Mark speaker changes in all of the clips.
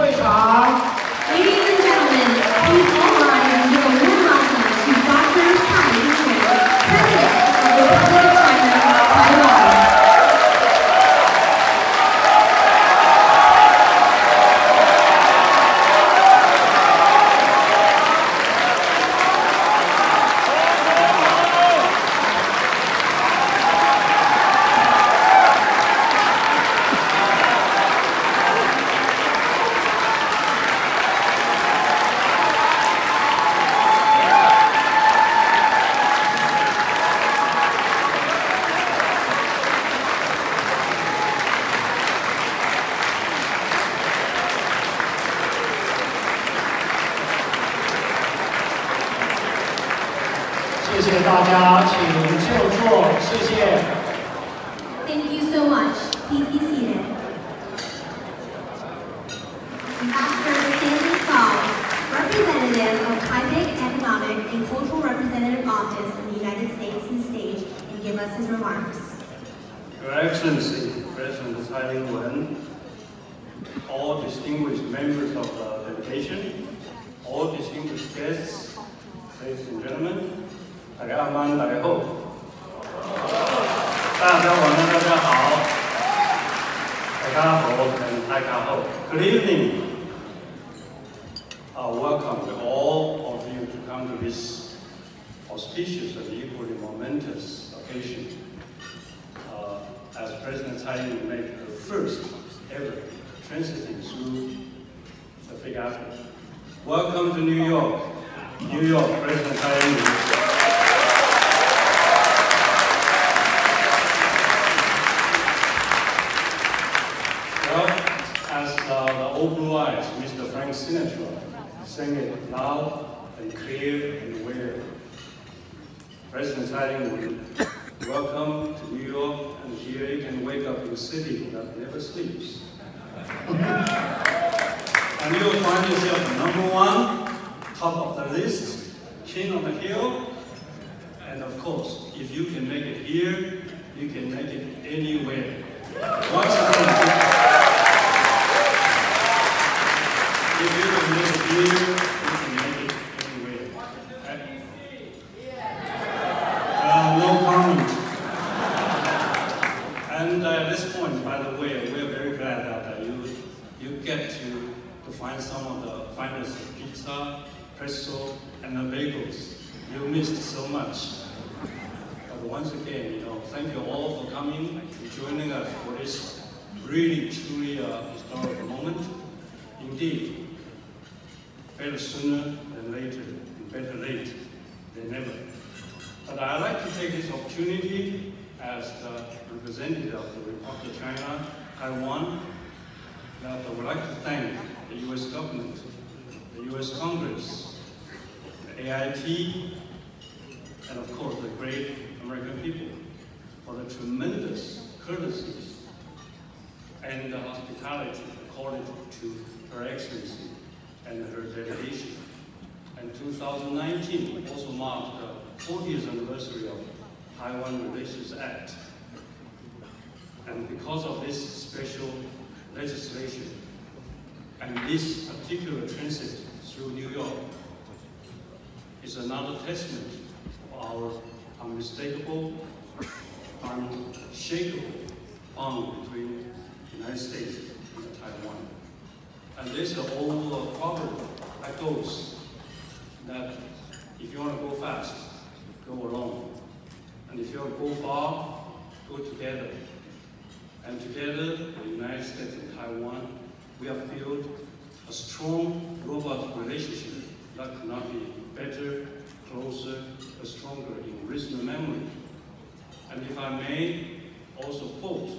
Speaker 1: 会场。
Speaker 2: Ladies and gentlemen, please all rise and give a warm welcome to Dr.蔡英文, President of the Republic of China, Taiwan.
Speaker 1: 谢谢大家，请就座，谢谢。
Speaker 2: Thank you so much. Please be seated. Ambassador Stanley Fong, representative of Taipei Economic and Cultural Representative Office in the United States, on stage and give us his remarks.
Speaker 3: Your Excellency, President Tsai Ing-wen, all distinguished members of the delegation, all distinguished guests, ladies and gentlemen, 大家安，大家好，大家晚安，大家好，大家好，大家好。Good evening. Welcome to all of you to come to this auspicious and equally momentous occasion. As President Tsai Ing-wen made her first ever transiting through the Big Apple. Welcome to New York. New York, President Tsai Ing-wen. The old blue eyes, Mr. Frank Sinatra, sang it loud and clear and well. President Tsai Ing-wen, welcome to New York, and here you can wake up in a city that never sleeps. And you will find yourself number one, top of the list, king on the hill, and of course, if you can make it here, you can make it anywhere. Once again, if you can make it here, you can make it anywhere. No comment. And at this point, by the way, we're very glad that you get to find some of the finest pizza, pretzel, and the bagels. You missed so much. But once again, thank you all for coming and joining us for this really, truly historic moment. Indeed, better sooner than later, and better late than never. But I'd like to take this opportunity as the representative of the Republic of China, Taiwan, that I would like to thank the U.S. government, the U.S. Congress, the AIT, and of course the great American people for the tremendous courtesies and the hospitality accorded to Her Excellency and her delegation. And 2019 also marked the 40th anniversary of Taiwan Relations Act. And because of this special legislation and this particular transit through New York is another testament of our unmistakable, unshakable bond between the United States and Taiwan. And there's an old proverb that goes that if you want to go fast, go alone. And if you want to go far, go together. And together, the United States and Taiwan, we have built a strong, robust relationship that cannot be better, closer, or stronger in recent memory. And if I may also quote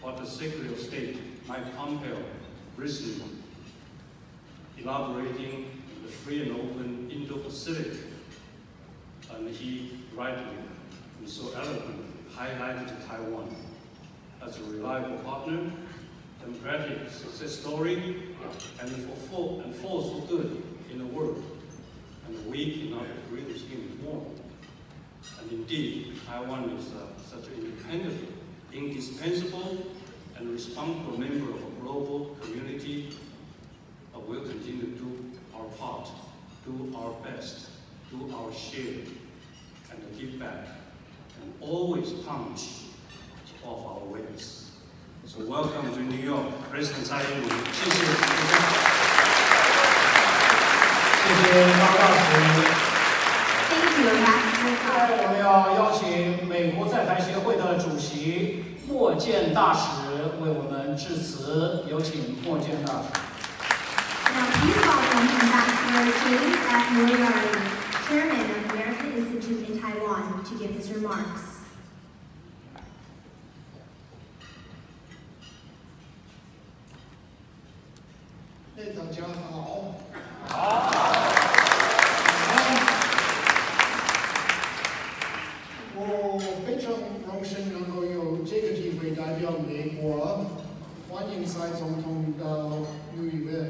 Speaker 3: what the Secretary of State, Mike Pompeo, recently elaborating the free and open Indo-Pacific, and he rightly and so eloquently highlighted Taiwan as a reliable partner, democratic success story, and force for good in the world, and the weak in our greatest human form. And indeed, Taiwan is such an independent, indispensable, and responsible member of a global community of do our best, do our share, and give back, and always punch of our weights. So welcome to New York, President Tsai Ing-wen. 谢谢
Speaker 1: 高大使。
Speaker 2: Thank you, Ambassador
Speaker 1: 现在我们要邀请美国在台协会的主席莫健大使为我们致辞，有请莫健大使。
Speaker 2: Now please welcome Ambassador James F. Moriarty, Chairman of the American Institute in Taiwan, to give his remarks.
Speaker 4: 大家好。我非常荣幸能够有这个机会代表美国，欢迎蔡总统到纽约来。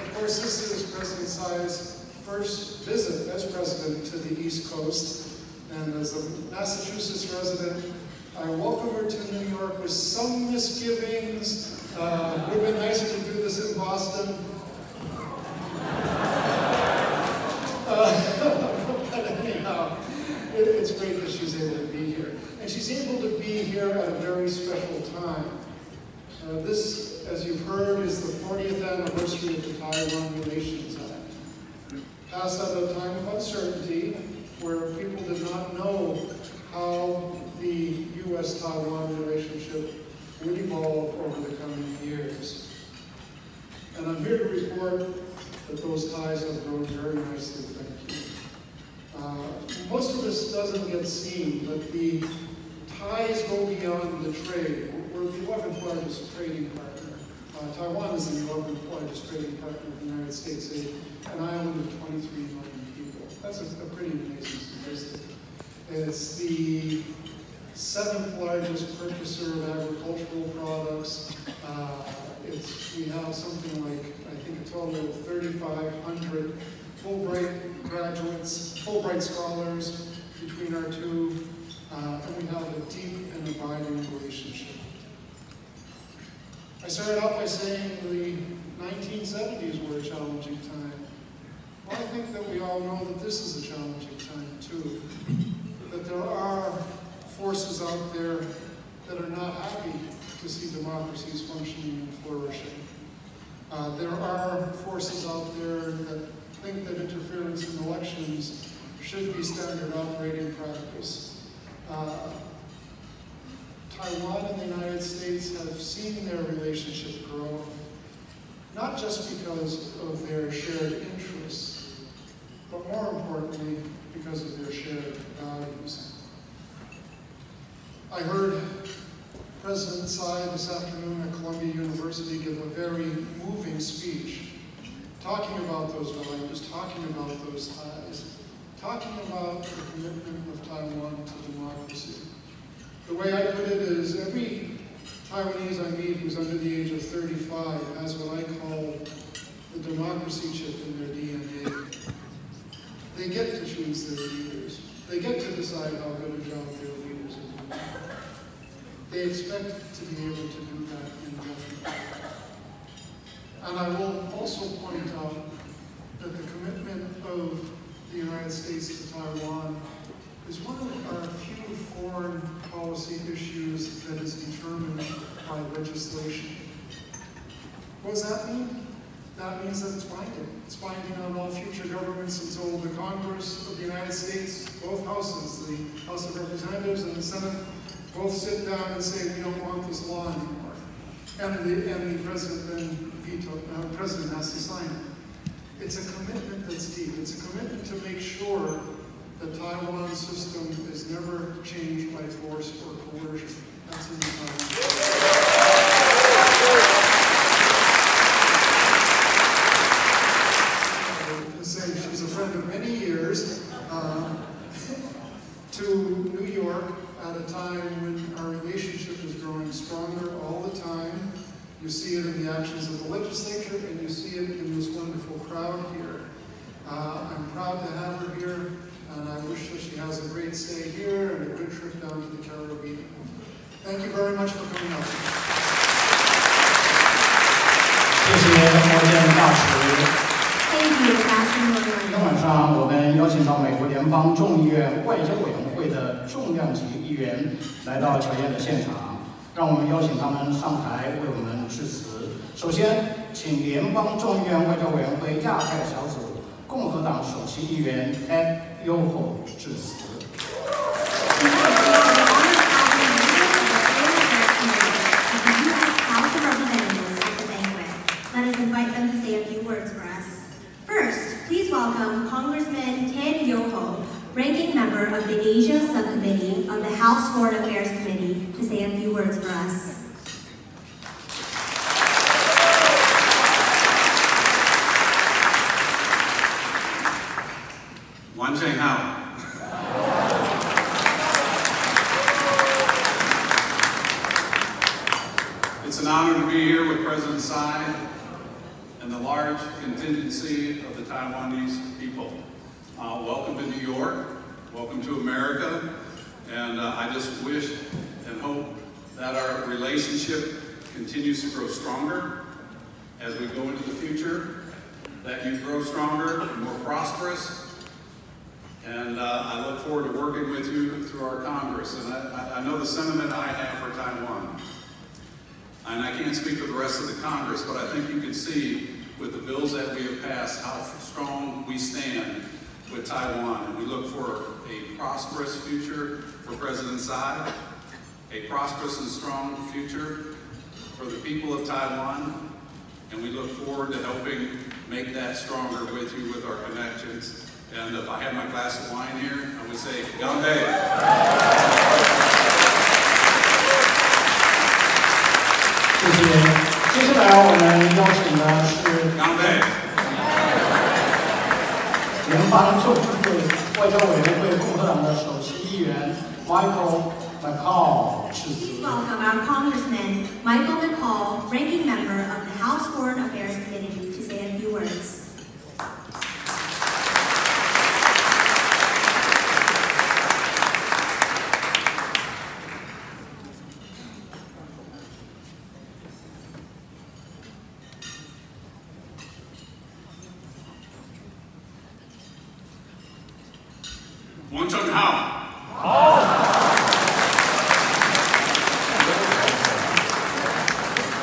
Speaker 4: Of course, this is President Tsai's first visit as president to the East Coast. And as a Massachusetts resident, I welcome her to New York with some misgivings. It would have been nicer to do this in Boston. But anyhow, it's great that she's able to be here. And she's able to be here at a very special time. This, as you've heard, is the 40th anniversary of the Taiwan Relations Act. Passed at a time of uncertainty, where people did not know how the U.S.-Taiwan relationship would evolve over the coming years. And I'm here to report that those ties have grown very nicely, thank you. Most of this doesn't get seen, but the ties go beyond the trade. We're the 11th largest trading partner. Taiwan is the 11th largest trading partner of the United States, an island of 23 million. That's a pretty amazing statistic. It's the 7th largest purchaser of agricultural products. We have something like, I think, a total of 3,500 Fulbright graduates, Fulbright scholars between our two, and we have a deep and abiding relationship. I started out by saying the 1970s were a challenging time. Well, I think that we all know that this is a challenging time, too. That there are forces out there that are not happy to see democracies functioning and flourishing. There are forces out there that think that interference in elections should be standard operating practice. Taiwan and the United States have seen their relationship grow, not just because of their shared interess, but more importantly, because of their shared values. I heard President Tsai this afternoon at Columbia University give a very moving speech, talking about those values, talking about those ties, talking about the commitment of Taiwan to democracy. The way I put it is every Taiwanese I meet who's under the age of 35 has what I call the democracy chip in their DNA. They get to choose their leaders. They get to decide how good a job their leaders are doing. They expect to be able to do that in government. And I will also point out that the commitment of the United States to Taiwan is one of our few foreign policy issues that is determined by legislation. What does that mean? That means that it's binding. It's binding on all future governments until the Congress of the United States, both houses, the House of Representatives and the Senate, both sit down and say, we don't want this law anymore. And the president then the president has to sign it. It's a commitment that's deep. It's a commitment to make sure the Taiwan system is never changed by force or coercion. That's in the Taiwan. She's a friend of many years, to New York at a time when our relationship is growing stronger all the time. You see it in the actions of the legislature, and you see it in this wonderful crowd here. I'm proud to have her here, and I wish that she has a great stay here and a good trip down to the Caribbean. Thank you very much. much for coming out.
Speaker 1: 谢谢莫建大使。
Speaker 2: Thank you, Ambassador
Speaker 1: 今天晚上，我们邀请到美国联邦众议院外交委员会的重量级议员来到乔宴的现场，让我们邀请他们上台为我们致辞。首先，请联邦众议院外交委员会亚太小组共和党首席议员 Ed Yoho 致辞。
Speaker 2: Let us invite them to say a few words for us. First, please welcome Congressman Ted Yoho, Ranking Member of the Asia Subcommittee of the House Foreign Affairs Committee, to say a few words for us.
Speaker 5: 晚上好。 It's an honor to be here with President Tsai and the large contingency of the Taiwanese people. Welcome to New York, welcome to America, and I just wish and hope that our relationship continues to grow stronger as we go into the future, that you grow stronger and more prosperous, and I look forward to working with you through our Congress. And I know the sentiment I have for Taiwan. And I can't speak for the rest of the Congress, but I think you can see with the bills that we have passed how strong we stand with Taiwan. And we look for a prosperous future for President Tsai, a prosperous and strong future for the people of Taiwan. And we look forward to helping make that stronger with you with our connections. And if I had my glass of wine here, I would say, Ganbei.
Speaker 1: 谢谢。接下来我们邀请的是联邦众议会外交委员会共和党的首席议员 Michael McCall 致辞。
Speaker 2: Please welcome our Congressman Michael McCall, Ranking Member of the House Foreign Affairs Committee, to say a few words.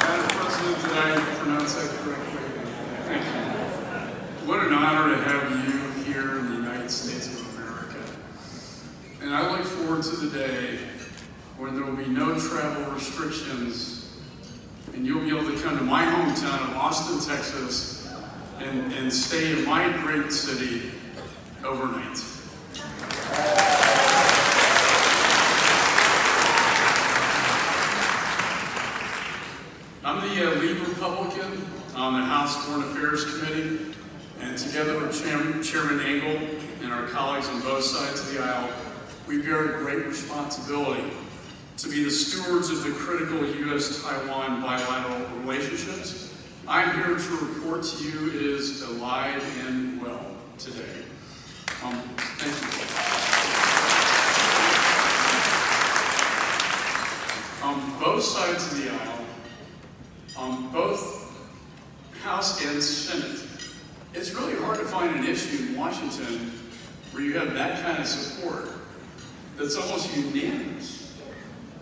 Speaker 5: Madam President, did I pronounce that correctly? Thank you. What an honor to have you here in the United States of America. And I look forward to the day when there will be no travel restrictions and you'll be able to come to my hometown of Austin, Texas, and stay in my great city overnight. I'm the lead Republican on the House Foreign Affairs Committee, and together with Chairman Engel and our colleagues on both sides of the aisle, we bear a great responsibility to be the stewards of the critical U.S.-Taiwan bilateral relationships. I'm here to report to you it is alive and well today. Thank you. On both sides of the aisle, on both House and Senate, it's really hard to find an issue in Washington where you have that kind of support that's almost unanimous.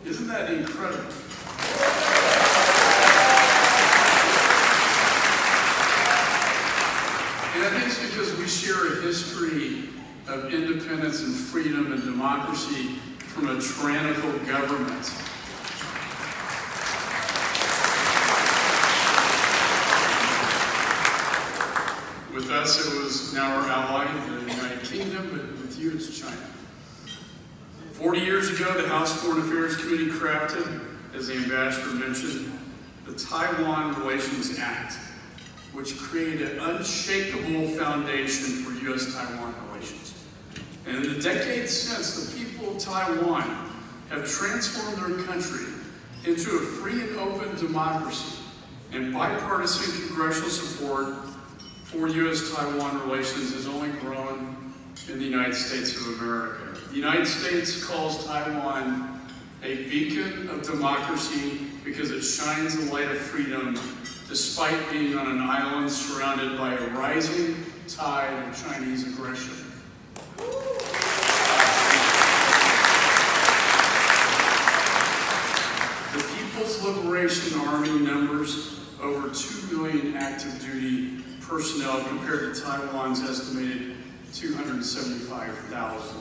Speaker 5: Isn't that incredible? And I think it's because we share a history of independence and freedom and democracy from a tyrannical government. With us, it was now our ally, the United Kingdom, but with you, it's China. 40 years ago, the House Foreign Affairs Committee crafted, as the ambassador mentioned, the Taiwan Relations Act, which created an unshakable foundation for U.S.-Taiwan relations. And in the decades since, the people of Taiwan have transformed their country into a free and open democracy, and bipartisan congressional support for U.S.-Taiwan relations has only grown in the United States of America. The United States calls Taiwan
Speaker 6: a beacon of democracy because it shines the light of freedom despite being on an island surrounded by a rising tide of Chinese aggression. The People's Liberation Army numbers over 2 million active duty personnel compared to Taiwan's estimated 275,000.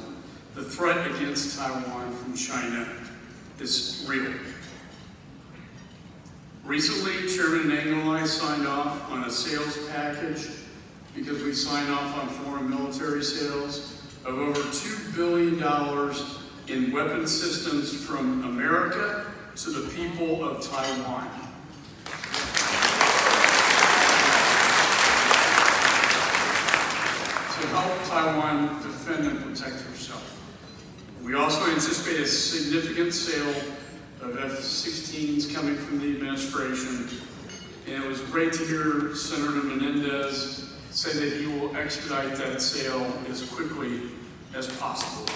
Speaker 6: The threat against Taiwan from China is real. Recently, Chairman Nang and I signed off on a sales package because we signed off on foreign military sales of over $2 billion in weapon systems from America to the people of Taiwan. To help Taiwan defend and protect herself. We also anticipate a significant sale of F-16s coming from the administration, and it was great to hear Senator Menendez say that he will expedite that sale as quickly as possible.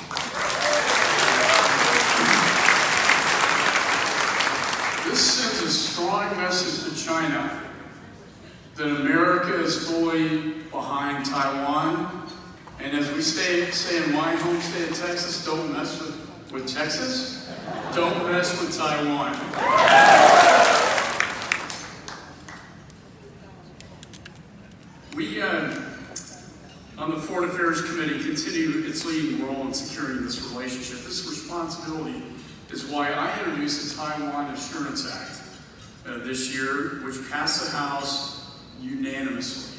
Speaker 6: This sends a strong message to China that America is fully behind Taiwan, and as we say in my home state of Texas, don't mess with Texas. Don't mess with Taiwan. We, on the Foreign Affairs Committee, continue its leading role in securing this relationship. This responsibility is why I introduced the Taiwan Assurance Act this year, which passed the House unanimously.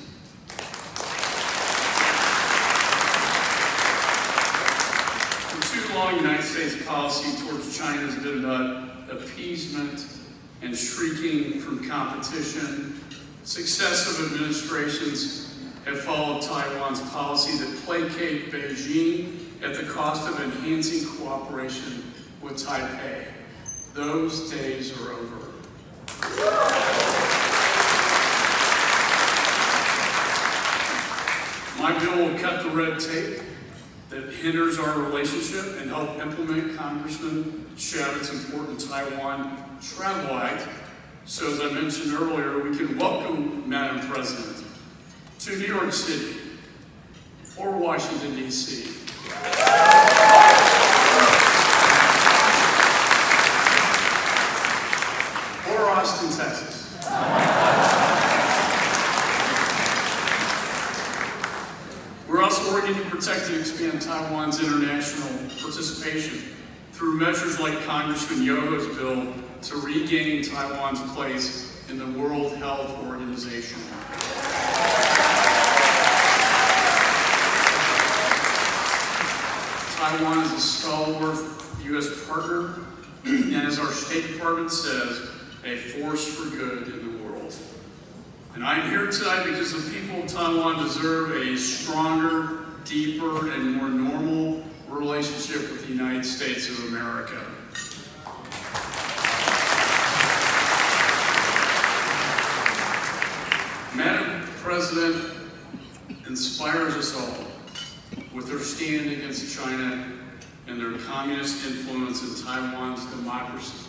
Speaker 6: The United States policy towards China has been about appeasement and shrinking from competition. Successive administrations have followed Taiwan's policy to placate Beijing at the cost of enhancing cooperation with Taipei. Those days are over. My bill will cut the red tape that hinders our relationship and help implement Congressman Chabot's important Taiwan Travel Act. So as I mentioned earlier, we can welcome Madam President to New York City or Washington, D.C. or Austin, Texas. We're also working to protect and expand Taiwan's international participation through measures like Congressman Yoho's bill to regain Taiwan's place in the World Health Organization. Taiwan is a stalwart U.S. partner, and as our State Department says, a force for good in the world. And I'm here tonight because the people of Taiwan deserve a stronger, deeper, and more normal relationship with the United States of America. Madam President inspires us all with her stand against China and their communist influence in Taiwan's democracy.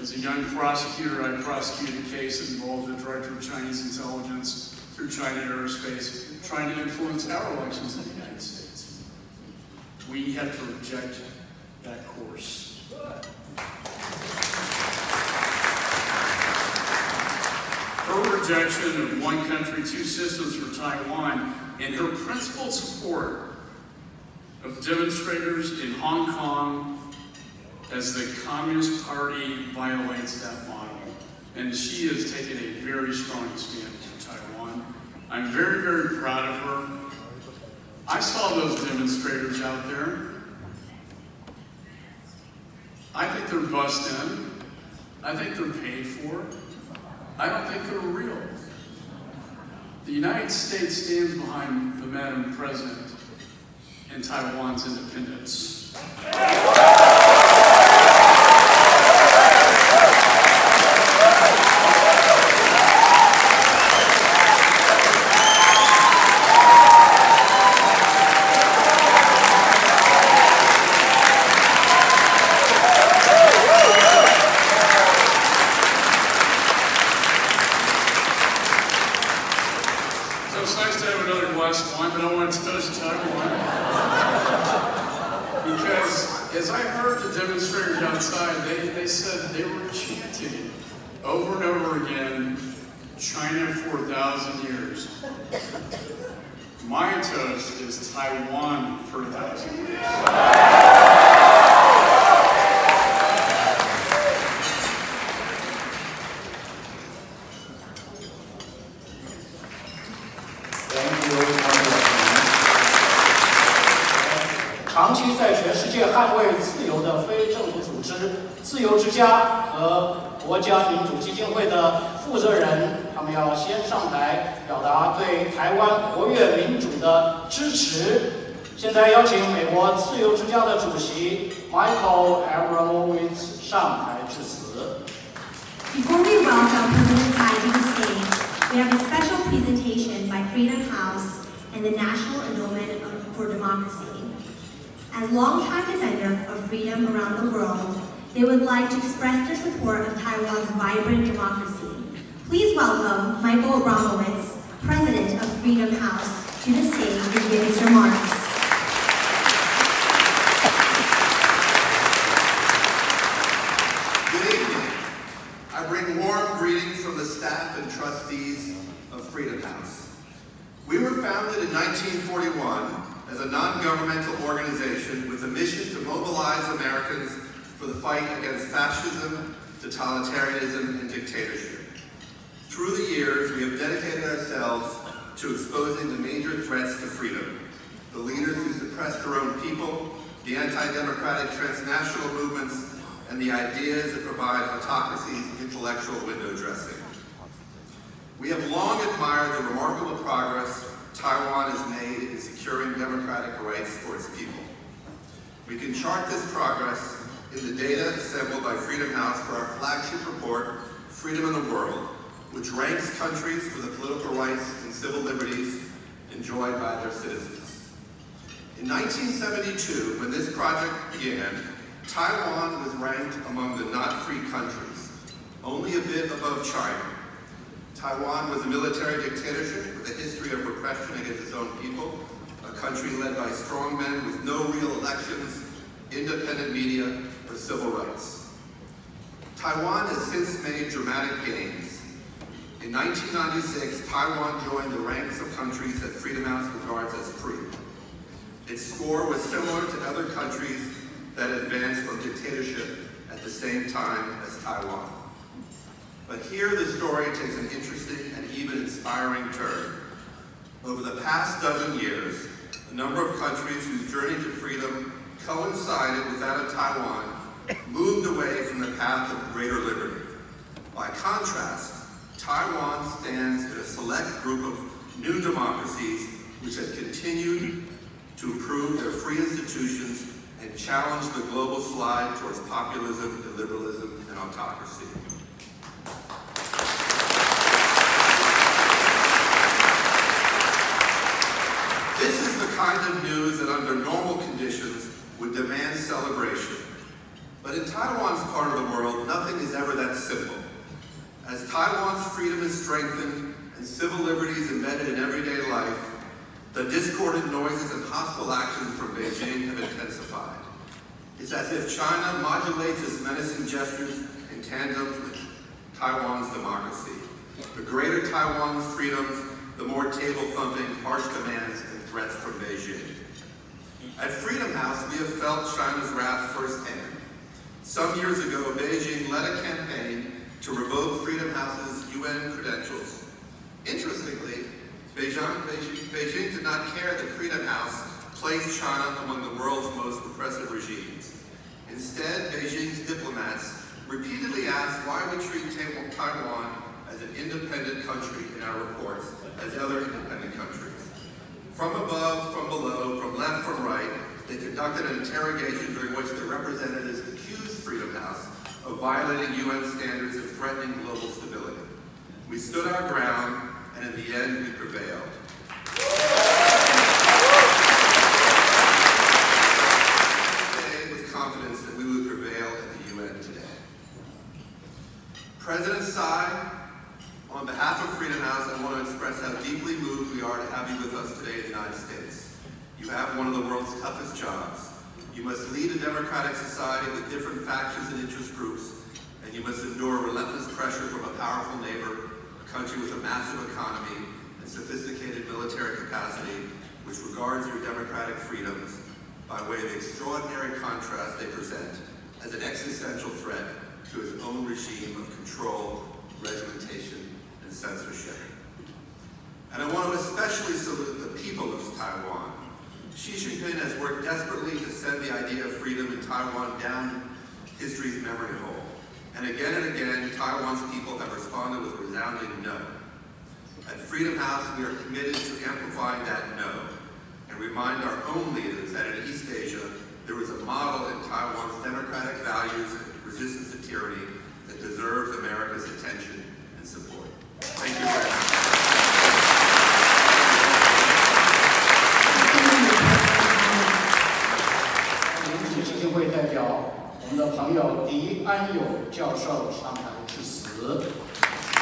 Speaker 6: As a young prosecutor, I prosecuted a case that involved the director of Chinese intelligence through China Aerospace trying to influence our elections in the United States. We have to reject that course. Her rejection of one country, two systems for Taiwan, and her principled support of demonstrators in Hong Kong as the Communist Party violates that model. And she has taken a very strong stand for Taiwan. I'm very, very proud of her. I saw those demonstrators out there. I think they're bussed in. I think they're paid for. I don't think they're real. The United States stands behind the Madam President and Taiwan's independence. as I heard the demonstrators outside, they said they were chanting over and over again, China for 1,000 years. My toast is Taiwan for 1,000 years.
Speaker 1: 长期在全世界捍卫自由的非政府组织自由之家和国家民主基金会的负责人，他们要先上台表达对台湾活跃民主的支持。现在邀请美国自由之家的主席 Michael Abramowitz 上台致辞。
Speaker 2: Before we welcome President Tsai to the stage, we have a special presentation by Freedom House and the National Endowment for Democracy. As longtime defenders of freedom around the world, they would like to express their support of Taiwan's vibrant democracy. Please welcome Michael Abramowitz, President of Freedom House, to the stage to give his remarks.
Speaker 7: Good evening. I bring warm greetings from the staff and trustees of Freedom House. We were founded in 1941 as a non-governmental organization with a mission to mobilize Americans for the fight against fascism, totalitarianism, and dictatorship. Through the years, we have dedicated ourselves to exposing the major threats to freedom, the leaders who suppress their own people, the anti-democratic transnational movements, and the ideas that provide autocracies intellectual window dressing. We have long admired the remarkable progress Taiwan has made in securing democratic rights for its people. We can chart this progress in the data assembled by Freedom House for our flagship report, Freedom in the World, which ranks countries for the political rights and civil liberties enjoyed by their citizens. In 1972, when this project began, Taiwan was ranked among the not-free countries, only a bit above China. Taiwan was a military dictatorship with a history of repression against its own people, a country led by strongmen with no real elections, independent media, or civil rights. Taiwan has since made dramatic gains. In 1996, Taiwan joined the ranks of countries that Freedom House regards as free. Its score was similar to other countries that advanced from dictatorship at the same time as Taiwan. But here the story takes an interesting and even inspiring turn. Over the past dozen years, a number of countries whose journey to freedom coincided with that of Taiwan moved away from the path of greater liberty. By contrast, Taiwan stands in a select group of new democracies which have continued to improve their free institutions and challenge the global slide towards populism, illiberalism, and autocracy. This is the kind of news that under normal conditions would demand celebration. But in Taiwan's part of the world, nothing is ever that simple. As Taiwan's freedom is strengthened and civil liberties embedded in everyday life, the discordant noises and hostile actions from Beijing have intensified. It's as if China modulates its menacing gestures in tandem with Taiwan's democracy. The greater Taiwan's freedoms, the more table-thumping, harsh demands and threats from Beijing. At Freedom House, we have felt China's wrath firsthand. Some years ago, Beijing led a campaign to revoke Freedom House's UN credentials. Interestingly, Beijing did not care that Freedom House placed China among the world's most oppressive regimes. Instead, Beijing's diplomats repeatedly asked why we treat Taiwan as an independent country in our reports as other independent countries. From above, from below, from left, from right, they conducted an interrogation during which their representatives accused Freedom House of violating UN standards and threatening global stability. We stood our ground, and in the end, we prevailed. Today, with confidence that we would prevail at the UN today. President Tsai, on behalf of Freedom House, I want to express how deeply moved we are to have you with us today in the United States. You have one of the world's toughest jobs, You must lead a democratic society with different factions and interest groups, and you must endure relentless pressure from a powerful neighbor, a country with a massive economy and sophisticated military capacity, which regards your democratic freedoms by way of the extraordinary contrast they present as an existential threat to its own regime of control, regimentation, and censorship. And I want to especially salute the people of Taiwan. Xi Jinping has worked desperately to send the idea of freedom in Taiwan down history's memory hole. And again, Taiwan's people have responded with resounding no. At Freedom House, we are committed to amplifying that no, and remind our own leaders that in East Asia, there is a model in Taiwan's democratic values and resistance to tyranny that deserves America's attention and support. Thank you very much.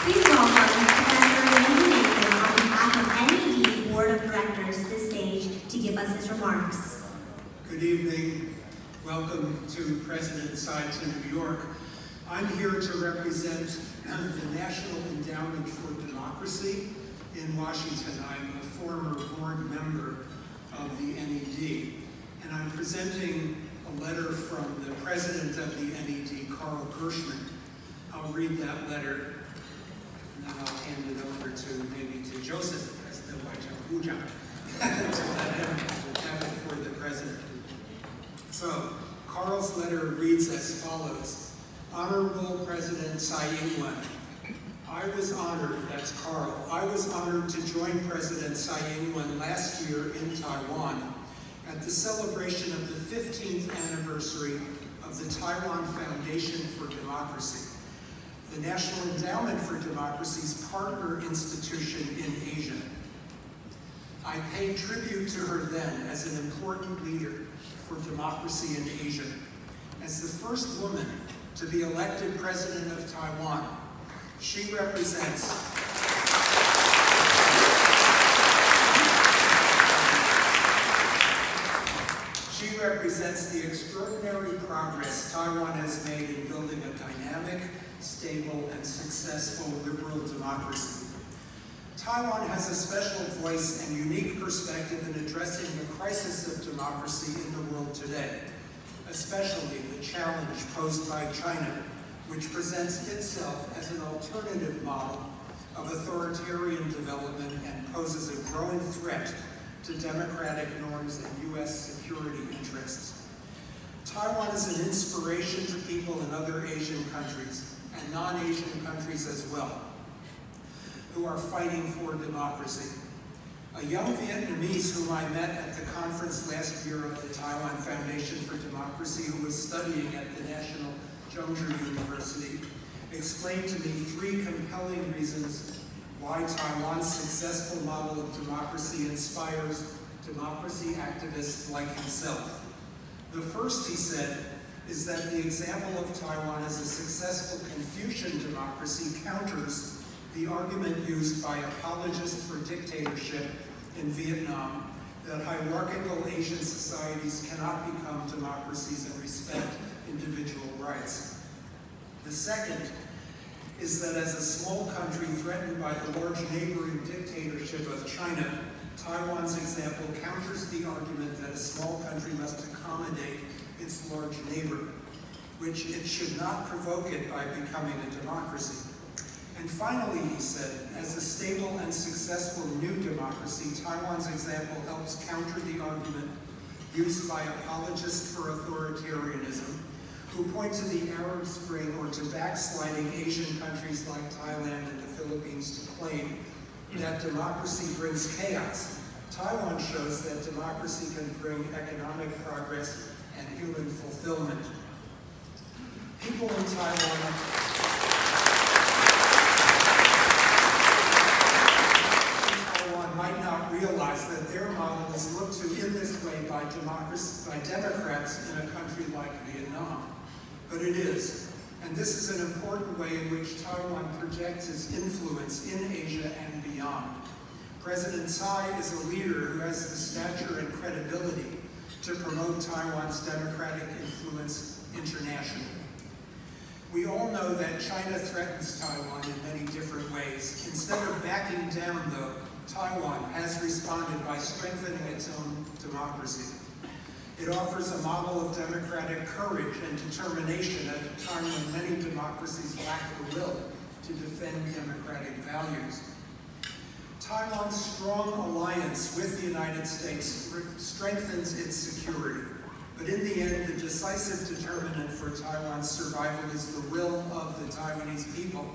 Speaker 2: Please welcome Professor Randy Nathan on behalf of NED Board of Directors to the stage to give us his remarks.
Speaker 8: Good evening. Welcome to President Tsai to New York. I'm here to represent the National Endowment for Democracy in Washington. I'm a former board member of the NED, and I'm presenting a letter from the president of the NED, Carl Gershman. I'll read that letter, and then I'll hand it over to maybe to Joseph, as the Waichang to let him have it for the president. So, Carl's letter reads as follows. Honorable President Tsai Ing-wen, I was honored, that's Carl, I was honored to join President Tsai Ing-wen last year in Taiwan at the celebration of the 15th anniversary of the Taiwan Foundation for Democracy, the National Endowment for Democracy's partner institution in Asia. I paid tribute to her then as an important leader for democracy in Asia, as the first woman to be elected president of Taiwan. She represents the extraordinary progress Taiwan has made in building a dynamic, stable, and successful liberal democracy. Taiwan has a special voice and unique perspective in addressing the crisis of democracy in the world today, especially the challenge posed by China, which presents itself as an alternative model of authoritarian development and poses a growing threat to democratic norms and U.S. security interests. Taiwan is an inspiration to people in other Asian countries, and non-Asian countries as well, who are fighting for democracy. A young Vietnamese whom I met at the conference last year of the Taiwan Foundation for Democracy, who was studying at the National Zhongzhi University, explained to me 3 compelling reasons why Taiwan's successful model of democracy inspires democracy activists like himself. The first, he said, is that the example of Taiwan as a successful Confucian democracy counters the argument used by apologists for dictatorship in Vietnam that hierarchical Asian societies cannot become democracies and respect individual rights. The second is that as a small country threatened by the large neighboring dictatorship of China, Taiwan's example counters the argument that a small country must accommodate its large neighbor, which it should not provoke it by becoming a democracy. And finally, he said, as a stable and successful new democracy, Taiwan's example helps counter the argument used by apologists for authoritarianism who point to the Arab Spring or to backsliding Asian countries like Thailand and the Philippines to claim that democracy brings chaos. Taiwan shows that democracy can bring economic progress and human fulfillment. People in Taiwan might not realize that their model is looked to in this way by Democrats in a country like Vietnam. But it is. And this is an important way in which Taiwan projects its influence in Asia and beyond. President Tsai is a leader who has the stature and credibility to to promote Taiwan's democratic influence internationally. We all know that China threatens Taiwan in many different ways. Instead of backing down, though, Taiwan has responded by strengthening its own democracy. It offers a model of democratic courage and determination at a time when many democracies lack the will to defend democratic values. Taiwan's strong alliance with the United States strengthens its security. But in the end, the decisive determinant for Taiwan's survival is the will of the Taiwanese people,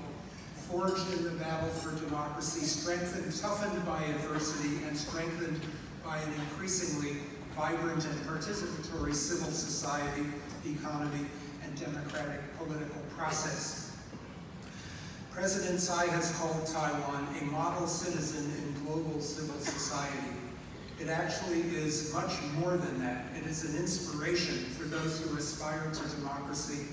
Speaker 8: forged in the battle for democracy, strengthened, toughened by adversity, and strengthened by an increasingly vibrant and participatory civil society, economy, and democratic political process. President Tsai has called Taiwan a model citizen in global civil society. It actually is much more than that. It is an inspiration for those who aspire to democracy,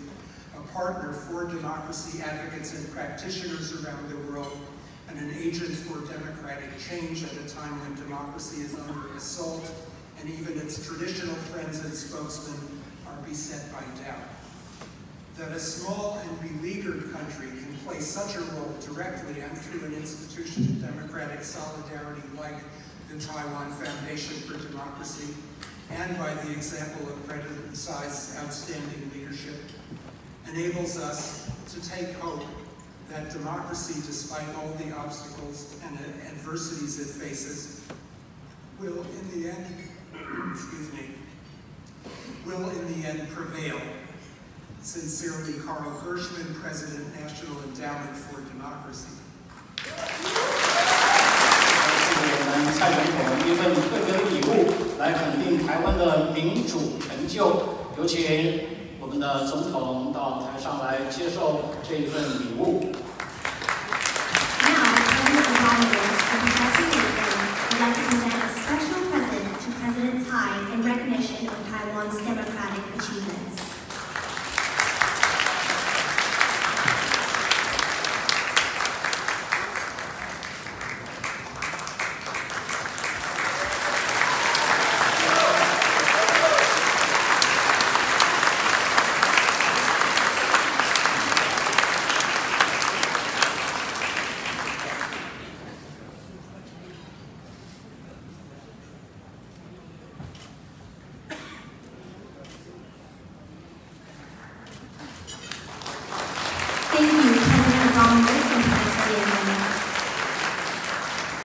Speaker 8: a partner for democracy advocates and practitioners around the world, and an agent for democratic change at a time when democracy is under assault and even its traditional friends and spokesmen are beset by doubt. That a small and beleaguered country can play such a role directly and through an institution of democratic solidarity like the Taiwan Foundation for Democracy, and by the example of President Tsai's outstanding leadership, enables us to take hope that democracy, despite all the obstacles and adversities it faces, will in the end, will in the end prevail. Sincerely, Carl Gershman, President, National Endowment for Democracy.
Speaker 1: 蔡总统一份特别的礼物，来肯定台湾的民主成就。有请我们的总统到台上来接受这一份礼物。
Speaker 2: Now, President Obama's would like to present a special present to President Tsai in recognition of Taiwan's democratic achievements. Thank you.